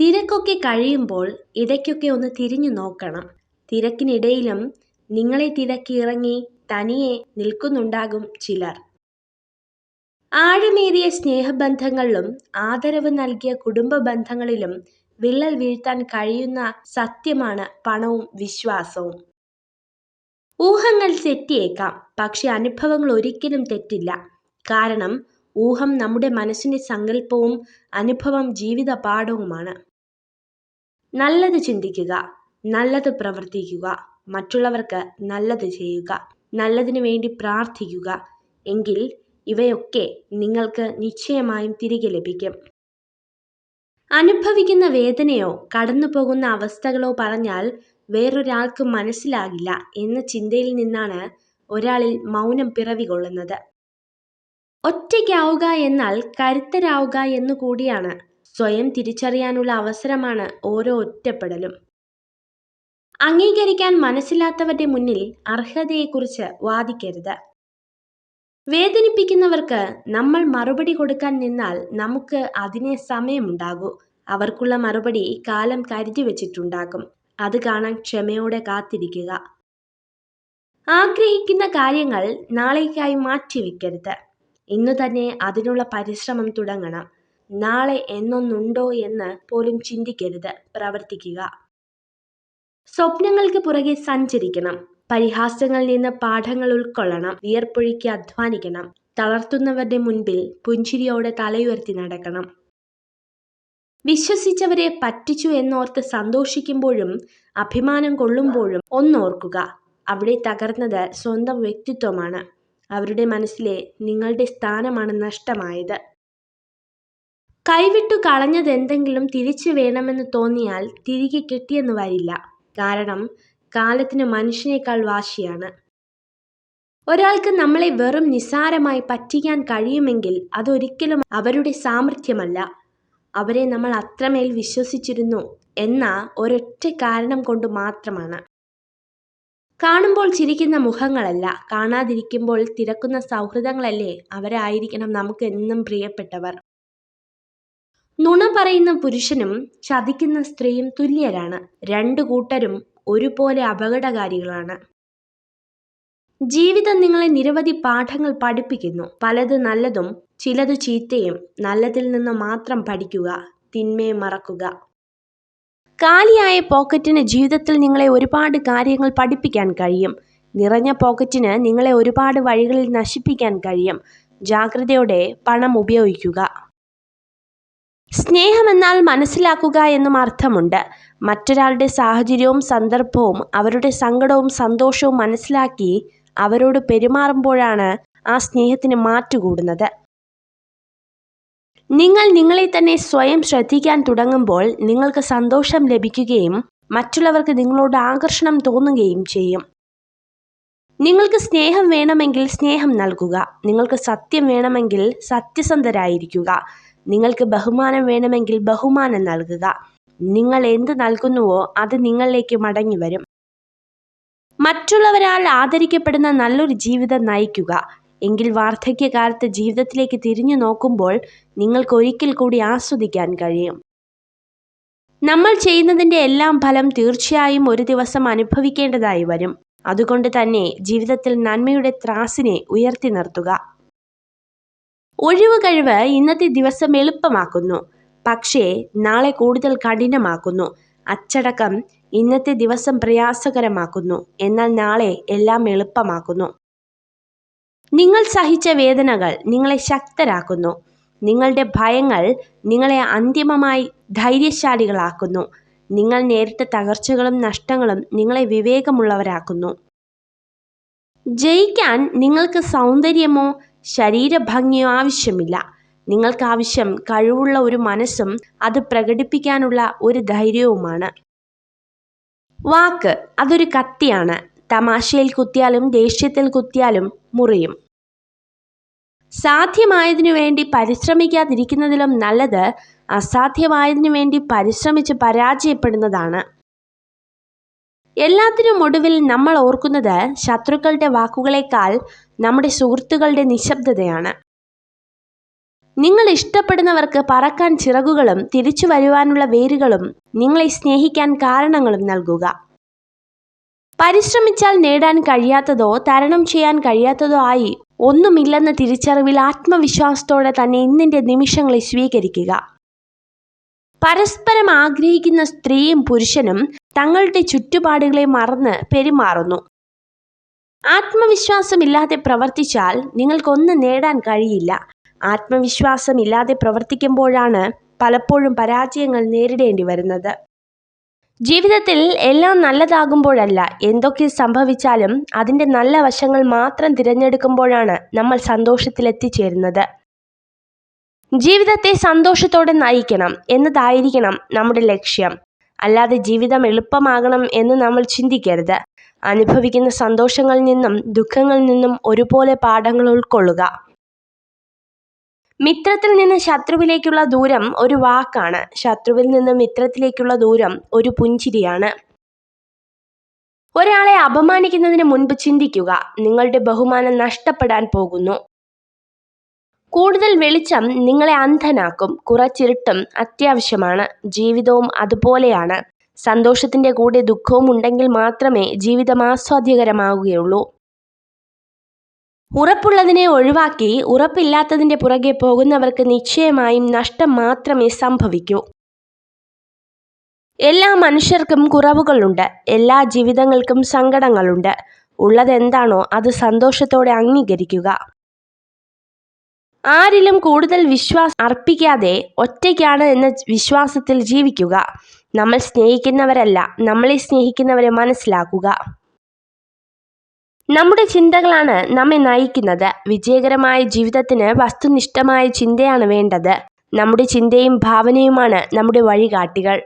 തിരക്കൊക്കെ കഴിയുമ്പോൾ ഇടയ്ക്കൊക്കെ ഒന്ന് തിരിഞ്ഞു നോക്കണം. തിരക്കിനിടയിലും നിങ്ങളെ തിരക്കി ഇറങ്ങി തനിയെ നിൽക്കുന്നുണ്ടാകും ചിലർ. ആഴമേറിയ സ്നേഹബന്ധങ്ങളിലും ആദരവ് നൽകിയ കുടുംബ ബന്ധങ്ങളിലും വിള്ളൽ വീഴ്ത്താൻ കഴിയുന്ന സത്യമാണ് പണവും വിശ്വാസവും. ഊഹങ്ങൾ തെറ്റിയേക്കാം, പക്ഷെ അനുഭവങ്ങൾ ഒരിക്കലും തെറ്റില്ല. കാരണം ഊഹം നമ്മുടെ മനസ്സിന്റെ സങ്കല്പവും അനുഭവം ജീവിത പാഠവുമാണ്. നല്ലത് ചിന്തിക്കുക, നല്ലത് പ്രവർത്തിക്കുക, മറ്റുള്ളവർക്ക് നല്ലത് ചെയ്യുക, നല്ലതിനു വേണ്ടി പ്രാർത്ഥിക്കുക. എങ്കിൽ ഇവയൊക്കെ നിങ്ങൾക്ക് നിശ്ചയമായും തിരികെ ലഭിക്കും. അനുഭവിക്കുന്ന വേദനയോ കടന്നു പോകുന്ന അവസ്ഥകളോ പറഞ്ഞാൽ വേറൊരാൾക്ക് മനസ്സിലാകില്ല എന്ന ചിന്തയിൽ നിന്നാണ് ഒരാളിൽ മൗനം പിറവികൊള്ളുന്നത്. ഒറ്റയ്ക്കാവുക എന്നാൽ കരുത്തരാവുക എന്നുകൂടിയാണ്. സ്വയം തിരിച്ചറിയാനുള്ള അവസരമാണ് ഓരോ ഒറ്റപ്പെടലും. അംഗീകരിക്കാൻ മനസ്സില്ലാത്തവരുടെ മുന്നിൽ അർഹതയെക്കുറിച്ച് വാദിക്കരുത്. വേദനിപ്പിക്കുന്നവർക്ക് നമ്മൾ മറുപടി കൊടുക്കാൻ നിന്നാൽ നമുക്ക് അതിനെ സമയമുണ്ടാകൂ. അവർക്കുള്ള മറുപടി കാലം കരുതി വച്ചിട്ടുണ്ടാകും. അത് കാണാൻ ക്ഷമയോടെ കാത്തിരിക്കുക. ആഗ്രഹിക്കുന്ന കാര്യങ്ങൾ നാളേക്കായി മാറ്റിവെക്കരുത്. ഇന്നു തന്നെ അതിനുള്ള പരിശ്രമം തുടങ്ങണം. നാളെ എന്നൊന്നുണ്ടോ എന്ന് പോലും ചിന്തിക്കരുത്, പ്രവർത്തിക്കുക. സ്വപ്നങ്ങൾക്ക് പുറകെ സഞ്ചരിക്കണം. പരിഹാസങ്ങളിൽ നിന്ന് പാഠങ്ങൾ ഉൾക്കൊള്ളണം. വിയർപ്പൊഴുക്കി അധ്വാനിക്കണം. തളർത്തുന്നവരുടെ മുൻപിൽ പുഞ്ചിരിയോടെ തലയുയർത്തി നടക്കണം. വിശ്വസിച്ചവരെ പറ്റിച്ചു എന്നോർത്ത് സന്തോഷിക്കുമ്പോഴും അഭിമാനം കൊള്ളുമ്പോഴും ഒന്നോർക്കുക, അവിടെ തകർന്നത് സ്വന്തം വ്യക്തിത്വമാണ്. അവരുടെ മനസ്സിലെ നിങ്ങളുടെ സ്ഥാനമാണ് നഷ്ടമായത്. കൈവിട്ടു കളഞ്ഞതെന്തെങ്കിലും തിരിച്ചു വേണമെന്ന് തോന്നിയാൽ തിരികെ കിട്ടിയെന്ന് വരില്ല. കാരണം കാലത്തിന് മനുഷ്യനേക്കാൾ വാശിയാണ്. ഒരാൾക്ക് നമ്മളെ വെറും നിസ്സാരമായി പറ്റിക്കാൻ കഴിയുമെങ്കിൽ അതൊരിക്കലും അവരുടെ സാമർഥ്യമല്ല. അവരെ നമ്മൾ അത്രമേൽ വിശ്വസിച്ചിരുന്നു എന്ന ഒരൊറ്റ കാരണം കൊണ്ട് മാത്രമാണ്. കാണുമ്പോൾ ചിരിക്കുന്ന മുഖങ്ങളല്ല, കാണാതിരിക്കുമ്പോൾ തിരക്കുന്ന സൗഹൃദങ്ങളല്ലേ അവരായിരിക്കണം നമുക്ക് എന്നും പ്രിയപ്പെട്ടവർ. നുണ പറയുന്ന പുരുഷനും ചതിക്കുന്ന സ്ത്രീയും തുല്യരാണ്. രണ്ടു കൂട്ടരും ഒരുപോലെ അപകടകാരികളാണ്. ജീവിതം നിങ്ങളെ നിരവധി പാഠങ്ങൾ പഠിപ്പിക്കുന്നു. പലത് നല്ലതും ചിലത് ചീത്തയും. നല്ലതിൽ നിന്ന് മാത്രം പഠിക്കുക, തിന്മയെ മറക്കുക. കാലിയായ പോക്കറ്റിന് ജീവിതത്തിൽ നിങ്ങളെ ഒരുപാട് കാര്യങ്ങൾ പഠിപ്പിക്കാൻ കഴിയും. നിറഞ്ഞ പോക്കറ്റിന് നിങ്ങളെ ഒരുപാട് വഴികളിൽ നശിപ്പിക്കാൻ കഴിയും. ജാഗ്രതയോടെ പണം ഉപയോഗിക്കുക. സ്നേഹമെന്നാൽ മനസ്സിലാക്കുക എന്നും അർത്ഥമുണ്ട്. മറ്റൊരാളുടെ സാഹചര്യവും സന്ദർഭവും അവരുടെ സങ്കടവും സന്തോഷവും മനസ്സിലാക്കി അവരോട് പെരുമാറുമ്പോഴാണ് ആ സ്നേഹത്തിന് മാറ്റുകൂടുന്നത്. നിങ്ങൾ നിങ്ങളെ തന്നെ സ്വയം ശ്രദ്ധിക്കാൻ തുടങ്ങുമ്പോൾ നിങ്ങൾക്ക് സന്തോഷം ലഭിക്കുകയും മറ്റുള്ളവർക്ക് നിങ്ങളോട് ആകർഷണം തോന്നുകയും ചെയ്യും. നിങ്ങൾക്ക് സ്നേഹം വേണമെങ്കിൽ സ്നേഹം നൽകുക. നിങ്ങൾക്ക് സത്യം വേണമെങ്കിൽ സത്യസന്ധരായിരിക്കുക. നിങ്ങൾക്ക് ബഹുമാനം വേണമെങ്കിൽ ബഹുമാനം നൽകുക. നിങ്ങൾ എന്ത് നൽകുന്നുവോ അത് നിങ്ങളിലേക്ക് മടങ്ങി വരും. മറ്റുള്ളവരാൽ ആദരിക്കപ്പെടുന്ന നല്ലൊരു ജീവിതം നയിക്കുക. എങ്കിൽ വാർദ്ധക്യകാലത്ത് ജീവിതത്തിലേക്ക് തിരിഞ്ഞു നോക്കുമ്പോൾ നിങ്ങൾക്ക് ഒരിക്കൽ കൂടി ആസ്വദിക്കാൻ കഴിയും. നമ്മൾ ചെയ്യുന്നതിൻ്റെ എല്ലാം ഫലം തീർച്ചയായും ഒരു ദിവസം അനുഭവിക്കേണ്ടതായി വരും. അതുകൊണ്ട് തന്നെ ജീവിതത്തിൽ നന്മയുടെ ത്രാസിനെ ഉയർത്തി നിർത്തുക. ഒഴിവ് കഴിവ് ഇന്നത്തെ ദിവസം എളുപ്പമാക്കുന്നു, പക്ഷേ നാളെ കൂടുതൽ കഠിനമാക്കുന്നു. അച്ചടക്കം ഇന്നത്തെ ദിവസം പ്രയാസകരമാക്കുന്നു, എന്നാൽ നാളെ എല്ലാം എളുപ്പമാക്കുന്നു. നിങ്ങൾ സഹിച്ച വേദനകൾ നിങ്ങളെ ശക്തരാക്കുന്നു. നിങ്ങളുടെ ഭയങ്ങൾ നിങ്ങളെ അന്തിമമായി ധൈര്യശാലികളാക്കുന്നു. നിങ്ങൾ നേരിട്ട തകർച്ചകളും നഷ്ടങ്ങളും നിങ്ങളെ വിവേകമുള്ളവരാക്കുന്നു. ജയിക്കാൻ നിങ്ങൾക്ക് സൗന്ദര്യമോ ശരീരഭംഗിയോ ആവശ്യമില്ല. നിങ്ങൾക്ക് ആവശ്യം കഴിവുള്ള ഒരു മനസ്സും അത് പ്രകടിപ്പിക്കാനുള്ള ഒരു ധൈര്യവുമാണ്. വാക്ക് അതൊരു കത്തിയാണ്. തമാശയിൽ കുത്തിയാലും ദേഷ്യത്തിൽ കുത്തിയാലും മുറിയും. സാധ്യമായതിനു വേണ്ടി പരിശ്രമിക്കാതിരിക്കുന്നതിലും നല്ലത് അസാധ്യമായതിനു വേണ്ടി പരിശ്രമിച്ച് പരാജയപ്പെടുന്നതാണ്. എല്ലാത്തിനും ഒടുവിൽ നമ്മൾ ഓർക്കുന്നത് ശത്രുക്കളുടെ വാക്കുകളേക്കാൾ നമ്മുടെ സുഹൃത്തുക്കളുടെ നിശബ്ദതയാണ്. നിങ്ങൾ ഇഷ്ടപ്പെടുന്നവർക്ക് പറക്കാൻ ചിറകുകളും തിരിച്ചു വരുവാനുള്ള വേരുകളും നിങ്ങളെ സ്നേഹിക്കാൻ കാരണങ്ങളും നൽകുക. പരിശ്രമിച്ചാൽ നേടാൻ കഴിയാത്തതോ തരണം ചെയ്യാൻ കഴിയാത്തതോ ആയി ഒന്നുമില്ലെന്ന തിരിച്ചറിവിൽ ആത്മവിശ്വാസത്തോടെ തന്നെ ഇന്നിന്റെ നിമിഷങ്ങളെ സ്വീകരിക്കുക. പരസ്പരം ആഗ്രഹിക്കുന്ന സ്ത്രീയും പുരുഷനും തങ്ങളുടെ ചുറ്റുപാടുകളെ മറന്ന് പെരുമാറുന്നു. ആത്മവിശ്വാസമില്ലാതെ പ്രവർത്തിച്ചാൽ നിങ്ങൾക്കൊന്നും നേടാൻ കഴിയില്ല. ആത്മവിശ്വാസമില്ലാതെ പ്രവർത്തിക്കുമ്പോഴാണ് പലപ്പോഴും പരാജയങ്ങൾ നേരിടേണ്ടി വരുന്നത്. ജീവിതത്തിൽ എല്ലാം നല്ലതാകുമ്പോഴല്ല, എന്തൊക്കെ സംഭവിച്ചാലും അതിൻ്റെ നല്ല വശങ്ങൾ മാത്രം തിരഞ്ഞെടുക്കുമ്പോഴാണ് നമ്മൾ സന്തോഷത്തിൽ എത്തിച്ചേരുന്നത്. ജീവിതത്തെ സന്തോഷത്തോടെ നയിക്കണം എന്നതായിരിക്കണം നമ്മുടെ ലക്ഷ്യം. അല്ലാതെ ജീവിതം എളുപ്പമാകണം എന്ന് നമ്മൾ ചിന്തിക്കരുത്. അനുഭവിക്കുന്ന സന്തോഷങ്ങളിൽ നിന്നും ദുഃഖങ്ങളിൽ നിന്നും ഒരുപോലെ പാഠങ്ങൾ ഉൾക്കൊള്ളുക. മിത്രത്തിൽ നിന്ന് ശത്രുവിലേക്കുള്ള ദൂരം ഒരു വാക്കാണ്. ശത്രുവിൽ നിന്ന് മിത്രത്തിലേക്കുള്ള ദൂരം ഒരു പുഞ്ചിരിയാണ്. ഒരാളെ അപമാനിക്കുന്നതിന് മുൻപ് ചിന്തിക്കുക, നിങ്ങളുടെ ബഹുമാനം നഷ്ടപ്പെടാൻ പോകുന്നു. കൂടുതൽ വെളിച്ചം നിങ്ങളെ അന്ധനാക്കും. കുറച്ചിരുട്ടും അത്യാവശ്യമാണ്. ജീവിതവും അതുപോലെയാണ്. സന്തോഷത്തിന്റെ കൂടെ ദുഃഖവും ഉണ്ടെങ്കിൽ മാത്രമേ ജീവിതം ആസ്വാദ്യകരമാവുകയുള്ളൂ. ഉറപ്പുള്ളതിനെ ഒഴിവാക്കി ഉറപ്പില്ലാത്തതിന്റെ പുറകെ പോകുന്നവർക്ക് നിശ്ചയമായും നഷ്ടം മാത്രമേ സംഭവിക്കൂ. എല്ലാ മനുഷ്യർക്കും കുറവുകളുണ്ട്. എല്ലാ ജീവിതങ്ങൾക്കും സങ്കടങ്ങളുണ്ട്. ഉള്ളതെന്താണോ അത് സന്തോഷത്തോടെ അംഗീകരിക്കുക. ആരിലും കൂടുതൽ വിശ്വാസം അർപ്പിക്കാതെ ഒറ്റയ്ക്കാണ് എന്ന വിശ്വാസത്തിൽ ജീവിക്കുക. നമ്മൾ സ്നേഹിക്കുന്നവരല്ല, നമ്മളെ സ്നേഹിക്കുന്നവരെ മനസ്സിലാക്കുക. നമ്മുടെ ചിന്തകളാണ് നമ്മെ നയിക്കുന്നത്. വിജയകരമായ ജീവിതത്തിന് വസ്തുനിഷ്ഠമായ ചിന്തയാണ് വേണ്ടത്. നമ്മുടെ ചിന്തയും ഭാവനയുമാണ് നമ്മുടെ വഴികാട്ടികൾ.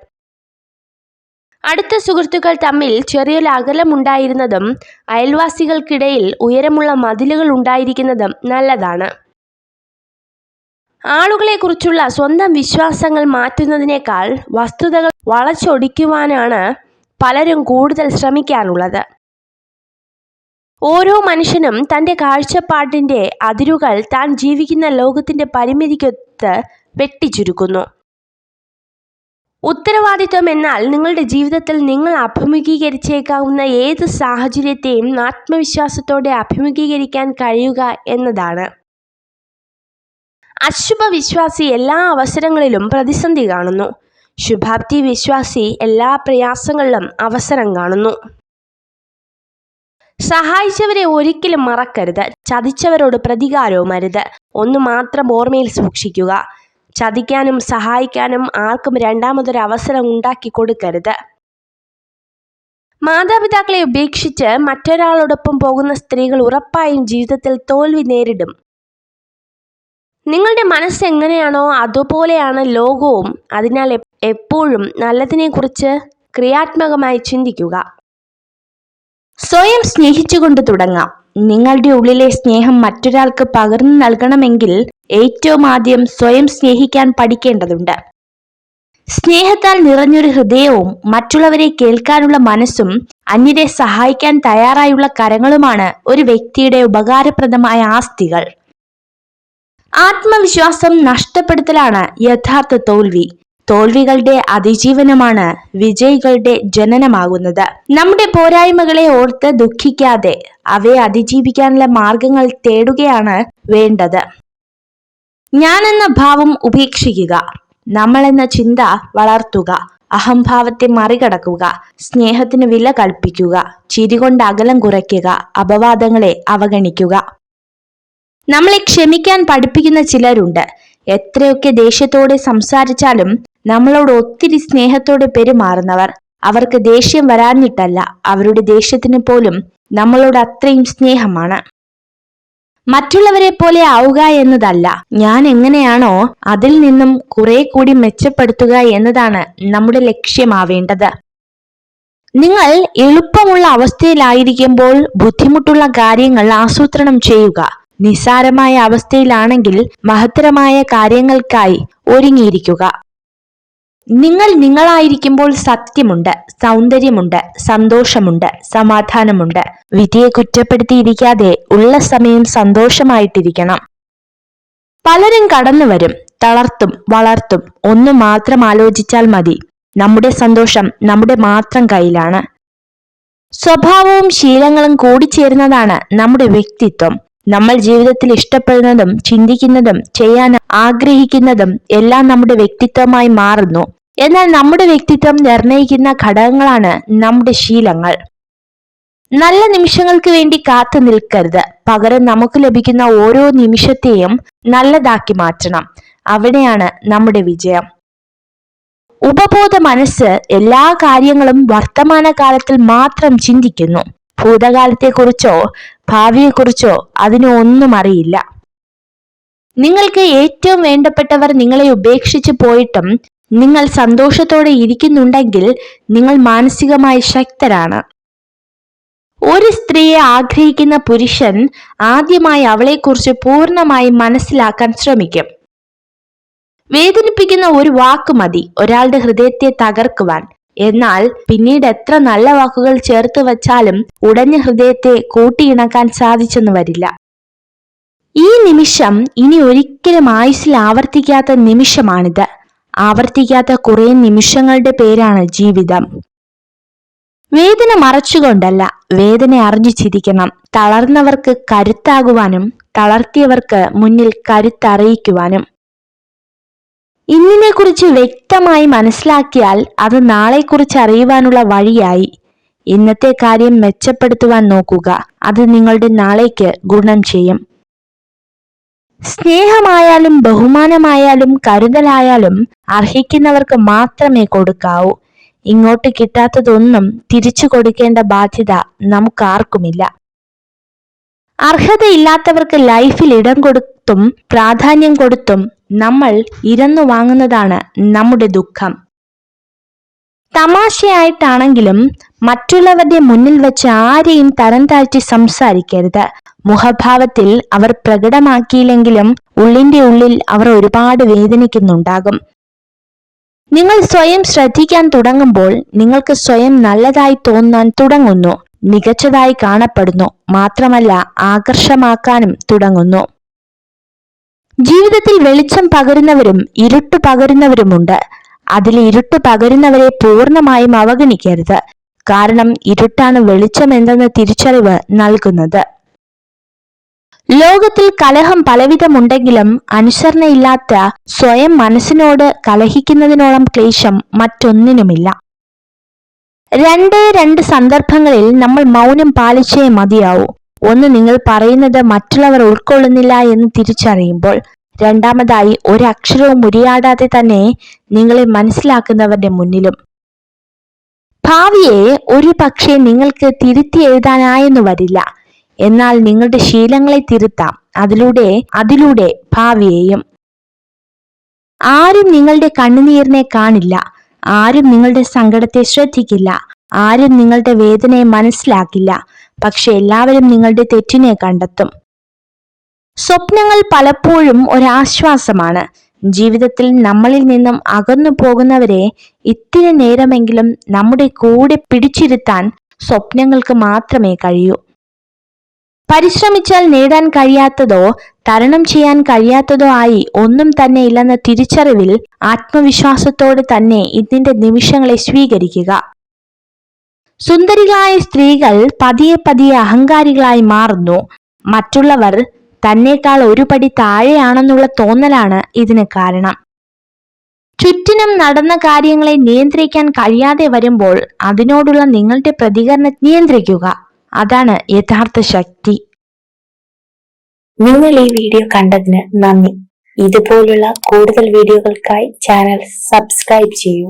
അടുത്ത സുഹൃത്തുക്കൾ തമ്മിൽ ചെറിയൊരു അകലമുണ്ടായിരുന്നതും അയൽവാസികൾക്കിടയിൽ ഉയരമുള്ള മതിലുകൾ ഉണ്ടായിരിക്കുന്നതും നല്ലതാണ്. ആളുകളെക്കുറിച്ചുള്ള സ്വന്തം വിശ്വാസങ്ങൾ മാറ്റുന്നതിനേക്കാൾ വസ്തുതകൾ വളച്ചൊടിക്കുവാനാണ് പലരും കൂടുതൽ ശ്രമിക്കാറുള്ളത്. ഓരോ മനുഷ്യനും തൻ്റെ കാഴ്ചപ്പാടിൻ്റെ അതിരുകൾ താൻ ജീവിക്കുന്ന ലോകത്തിൻ്റെ പരിമിതിക്കൊത്ത് വെട്ടിച്ചുരുക്കുന്നു. ഉത്തരവാദിത്വം എന്നാൽ നിങ്ങളുടെ ജീവിതത്തിൽ നിങ്ങൾ അഭിമുഖീകരിച്ചേക്കാവുന്ന ഏത് സാഹചര്യത്തെയും ആത്മവിശ്വാസത്തോടെ അഭിമുഖീകരിക്കാൻ കഴിയുക എന്നതാണ്. അശുഭ വിശ്വാസി എല്ലാ അവസരങ്ങളിലും പ്രതിസന്ധി കാണുന്നു. ശുഭാപ്തി വിശ്വാസി എല്ലാ പ്രയാസങ്ങളിലും അവസരം കാണുന്നു. സഹായിച്ചവരെ ഒരിക്കലും മറക്കരുത്. ചതിച്ചവരോട് പ്രതികാരവും അരുത്. ഒന്നു മാത്രം ഓർമ്മയിൽ സൂക്ഷിക്കുക, ചതിക്കാനും സഹായിക്കാനും ആർക്കും രണ്ടാമതൊരു അവസരം ഉണ്ടാക്കി കൊടുക്കരുത്. മാതാപിതാക്കളെ ഉപേക്ഷിച്ച് മറ്റൊരാളോടൊപ്പം പോകുന്ന സ്ത്രീകൾ ഉറപ്പായും ജീവിതത്തിൽ തോൽവി നേരിടും. നിങ്ങളുടെ മനസ്സ് എങ്ങനെയാണോ അതുപോലെയാണ് ലോകവും. അതിനാൽ എപ്പോഴും നല്ലതിനെക്കുറിച്ച് ക്രിയാത്മകമായി ചിന്തിക്കുക. സ്വയം സ്നേഹിച്ചുകൊണ്ട് തുടങ്ങാം. നിങ്ങളുടെ ഉള്ളിലെ സ്നേഹം മറ്റൊരാൾക്ക് പകർന്നു നൽകണമെങ്കിൽ ഏറ്റവും ആദ്യം സ്വയം സ്നേഹിക്കാൻ പഠിക്കേണ്ടതുണ്ട്. സ്നേഹത്താൽ നിറഞ്ഞൊരു ഹൃദയവും മറ്റുള്ളവരെ കേൾക്കാനുള്ള മനസ്സും അന്യരെ സഹായിക്കാൻ തയ്യാറായുള്ള കരങ്ങളുമാണ് ഒരു വ്യക്തിയുടെ ഉപകാരപ്രദമായ ആസ്തികൾ. ആത്മവിശ്വാസം നഷ്ടപ്പെടുത്തലാണ് യഥാർത്ഥ തോൽവി. തോൽവികളുടെ അതിജീവനമാണ് വിജയികളുടെ ജനനമാകുന്നത്. നമ്മുടെ പോരായ്മകളെ ഓർത്ത് ദുഃഖിക്കാതെ അവയെ അതിജീവിക്കാനുള്ള മാർഗങ്ങൾ തേടുകയാണ് വേണ്ടത്. ഞാനെന്ന ഭാവം ഉപേക്ഷിക്കുക. നമ്മളെന്ന ചിന്ത വളർത്തുക. അഹംഭാവത്തെ മറികടക്കുക. സ്നേഹത്തിന് വില കൽപ്പിക്കുക. ചിരികൊണ്ട് അകലം കുറയ്ക്കുക. അപവാദങ്ങളെ അവഗണിക്കുക. നമ്മളെ ക്ഷമിക്കാൻ പഠിപ്പിക്കുന്ന ചിലരുണ്ട്. എത്രയൊക്കെ ദേഷ്യത്തോടെ സംസാരിച്ചാലും നമ്മളോട് ഒത്തിരി സ്നേഹത്തോടെ പെരുമാറുന്നവർ. അവർക്ക് ദേഷ്യം വരാഞ്ഞിട്ടല്ല, അവരുടെ ദേഷ്യത്തിന് പോലും നമ്മളോട് അത്രയും സ്നേഹമാണ്. മറ്റുള്ളവരെ പോലെ ആവുക എന്നതല്ല, ഞാൻ എങ്ങനെയാണോ അതിൽ നിന്നും കുറെ കൂടി മെച്ചപ്പെടുത്തുക എന്നതാണ് നമ്മുടെ ലക്ഷ്യമാവേണ്ടത്. നിങ്ങൾ എളുപ്പമുള്ള അവസ്ഥയിലായിരിക്കുമ്പോൾ ബുദ്ധിമുട്ടുള്ള കാര്യങ്ങൾ ആസൂത്രണം ചെയ്യുക. നിസ്സാരമായ അവസ്ഥയിലാണെങ്കിൽ മഹത്തരമായ കാര്യങ്ങൾക്കായി ഒരുങ്ങിയിരിക്കുക. നിങ്ങൾ നിങ്ങളായിരിക്കുമ്പോൾ സത്യമുണ്ട്, സൗന്ദര്യമുണ്ട്, സന്തോഷമുണ്ട്, സമാധാനമുണ്ട്. വിധിയെ കുറ്റപ്പെടുത്തിയിരിക്കാതെ ഉള്ള സമയം സന്തോഷമായിട്ടിരിക്കണം. പലരും കടന്നു വരും, തളർത്തും, വളർത്തും. ഒന്നു മാത്രം ആലോചിച്ചാൽ മതി, നമ്മുടെ സന്തോഷം നമ്മുടെ മാത്രം കയ്യിലാണ്. സ്വഭാവവും ശീലങ്ങളും കൂടിച്ചേരുന്നതാണ് നമ്മുടെ വ്യക്തിത്വം. നമ്മൾ ജീവിതത്തിൽ ഇഷ്ടപ്പെടുന്നതും ചിന്തിക്കുന്നതും ചെയ്യാൻ ആഗ്രഹിക്കുന്നതും എല്ലാം നമ്മുടെ വ്യക്തിത്വമായി മാറുന്നു. എന്നാൽ നമ്മുടെ വ്യക്തിത്വം നിർണയിക്കുന്ന ഘടകങ്ങളാണ് നമ്മുടെ ശീലങ്ങൾ. നല്ല നിമിഷങ്ങൾക്ക് വേണ്ടി കാത്തു നിൽക്കരുത്, പകരം നമുക്ക് ലഭിക്കുന്ന ഓരോ നിമിഷത്തെയും നല്ലതാക്കി മാറ്റണം. അവിടെയാണ് നമ്മുടെ വിജയം. ഉപബോധ മനസ്സ് എല്ലാ കാര്യങ്ങളും വർത്തമാനകാലത്തിൽ മാത്രം ചിന്തിക്കുന്നു. ഭൂതകാലത്തെക്കുറിച്ചോ ഭാവിയെക്കുറിച്ചോ അതിന് ഒന്നും അറിയില്ല. നിങ്ങൾക്ക് ഏറ്റവും വേണ്ടപ്പെട്ടവർ നിങ്ങളെ ഉപേക്ഷിച്ചു പോയിട്ടും നിങ്ങൾ സന്തോഷത്തോടെ ഇരിക്കുന്നുണ്ടെങ്കിൽ നിങ്ങൾ മാനസികമായി ശക്തരാണ്. ഒരു സ്ത്രീയെ ആഗ്രഹിക്കുന്ന പുരുഷൻ ആദ്യമായി അവളെക്കുറിച്ച് പൂർണ്ണമായി മനസ്സിലാക്കാൻ ശ്രമിക്കും. വേദനിപ്പിക്കുന്ന ഒരു വാക്ക് മതി ഒരാളുടെ ഹൃദയത്തെ തകർക്കുവാൻ. എന്നാൽ പിന്നീട് എത്ര നല്ല വാക്കുകൾ ചേർത്ത് വച്ചാലും ഉടഞ്ഞ ഹൃദയത്തെ കൂട്ടിയിണക്കാൻ സാധിച്ചെന്ന് വരില്ല. ഈ നിമിഷം ഇനി ഒരിക്കലും ആയുസ്സിൽ ആവർത്തിക്കാത്ത നിമിഷമാണിത്. ആവർത്തിക്കാത്ത കുറെ നിമിഷങ്ങളുടെ പേരാണ് ജീവിതം. വേദന മറച്ചുകൊണ്ടല്ല, വേദന അറിഞ്ഞു ചിരിക്കണം. തളർന്നവർക്ക് കരുത്താകുവാനും തളർത്തിയവർക്ക് മുന്നിൽ കരുത്തറിയിക്കുവാനും. ഇന്നിനെ കുറിച്ച് വ്യക്തമായി മനസ്സിലാക്കിയാൽ അത് നാളെക്കുറിച്ച് അറിയുവാനുള്ള വഴിയായി. ഇന്നത്തെ കാര്യം മെച്ചപ്പെടുത്തുവാൻ നോക്കുക, അത് നിങ്ങളുടെ നാളേക്ക് ഗുണം ചെയ്യും. സ്നേഹമായാലും ബഹുമാനമായാലും കരുതലായാലും അർഹിക്കുന്നവർക്ക് മാത്രമേ കൊടുക്കാവൂ. ഇങ്ങോട്ട് കിട്ടാത്തതൊന്നും തിരിച്ചു കൊടുക്കേണ്ട ബാധ്യത നമുക്കാർക്കുമില്ല. അർഹതയില്ലാത്തവർക്ക് ലൈഫിൽ ഇടം കൊടുത്തും പ്രാധാന്യം കൊടുത്തും നമ്മൾ ഇരന്നു വാങ്ങുന്നതാണ് നമ്മുടെ ദുഃഖം. തമാശയായിട്ടാണെങ്കിലും മറ്റുള്ളവരുടെ മുന്നിൽ വെച്ച് ആരെയും തരം താഴ്ത്തി സംസാരിക്കരുത്. മുഖഭാവത്തിൽ അവർ പ്രകടമാക്കിയില്ലെങ്കിലും ഉള്ളിന്റെ ഉള്ളിൽ അവർ ഒരുപാട് വേദനിക്കുന്നുണ്ടാകും. നിങ്ങൾ സ്വയം ശ്രദ്ധിക്കാൻ തുടങ്ങുമ്പോൾ നിങ്ങൾക്ക് സ്വയം നല്ലതായി തോന്നാൻ തുടങ്ങുന്നു, മികച്ചതായി കാണപ്പെടുന്നു, മാത്രമല്ല ആകർഷമാക്കാനും തുടങ്ങുന്നു. ജീവിതത്തിൽ വെളിച്ചം പകരുന്നവരും ഇരുട്ട് പകരുന്നവരുമുണ്ട്. അതിൽ ഇരുട്ട് പകരുന്നവരെ പൂർണ്ണമായും അവഗണിക്കരുത്. കാരണം ഇരുട്ടാണ് വെളിച്ചം എന്തെന്ന തിരിച്ചറിവ് നൽകുന്നത്. ലോകത്തിൽ കലഹം പലവിധമുണ്ടെങ്കിലും അനുസരണയില്ലാത്ത സ്വയം മനസ്സിനോട് കലഹിക്കുന്നതിനോളം ക്ലേശം മറ്റൊന്നിനുമില്ല. രണ്ട് സന്ദർഭങ്ങളിൽ നമ്മൾ മൗനം പാലിച്ചേ മതിയാവൂ. ഒന്ന്, നിങ്ങൾ പറയുന്നത് മറ്റുള്ളവർ ഉൾക്കൊള്ളുന്നില്ല എന്ന് തിരിച്ചറിയുമ്പോൾ. രണ്ടാമതായി, ഒരക്ഷരവും ഉരിയാടാതെ തന്നെ നിങ്ങളെ മനസ്സിലാക്കുന്നവരുടെ മുന്നിലും. ഭാവിയെ ഒരു പക്ഷേ നിങ്ങൾക്ക് തിരുത്തി എഴുതാനായെന്നു വരില്ല, എന്നാൽ നിങ്ങളുടെ ശീലങ്ങളെ തിരുത്താം. അതിലൂടെ ഭാവിയെയും. ആരും നിങ്ങളുടെ കണ്ണുനീരിനെ കാണില്ല, ആരും നിങ്ങളുടെ സങ്കടത്തെ ശ്രദ്ധിക്കില്ല, ആരും നിങ്ങളുടെ വേദനയെ മനസ്സിലാക്കില്ല. പക്ഷെ എല്ലാവരും നിങ്ങളുടെ തെറ്റിനെ കണ്ടെത്തും. സ്വപ്നങ്ങൾ പലപ്പോഴും ഒരാശ്വാസമാണ്. ജീവിതത്തിൽ നമ്മളിൽ നിന്നും അകന്നു പോകുന്നവരെ ഇത്തിരി നേരമെങ്കിലും നമ്മുടെ കൂടെ പിടിച്ചിരുത്താൻ സ്വപ്നങ്ങൾക്ക് മാത്രമേ കഴിയൂ. പരിശ്രമിച്ചാൽ നേടാൻ കഴിയാത്തതോ തരണം ചെയ്യാൻ കഴിയാത്തതോ ആയി ഒന്നും തന്നെ ഇല്ലെന്ന തിരിച്ചറിവിൽ ആത്മവിശ്വാസത്തോടെ തന്നെ ഇതിന്റെ നിമിഷങ്ങളെ സ്വീകരിക്കുക. സുന്ദരികളായ സ്ത്രീകൾ പതിയെ പതിയെ അഹങ്കാരികളായി മാറുന്നു. മറ്റുള്ളവർ തന്നേക്കാൾ ഒരു പടി താഴെയാണെന്നുള്ള തോന്നലാണ് ഇതിന് കാരണം. ചുറ്റിനും നടന്ന കാര്യങ്ങളെ നിയന്ത്രിക്കാൻ കഴിയാതെ വരുമ്പോൾ അതിനോടുള്ള നിങ്ങളുടെ പ്രതികരണം നിയന്ത്രിക്കുക. അതാണ് യഥാർത്ഥ ശക്തി. നിങ്ങൾ ഈ വീഡിയോ കണ്ടതിന് നന്ദി. ഇതുപോലുള്ള കൂടുതൽ വീഡിയോകൾക്കായി ചാനൽ സബ്സ്ക്രൈബ് ചെയ്യൂ.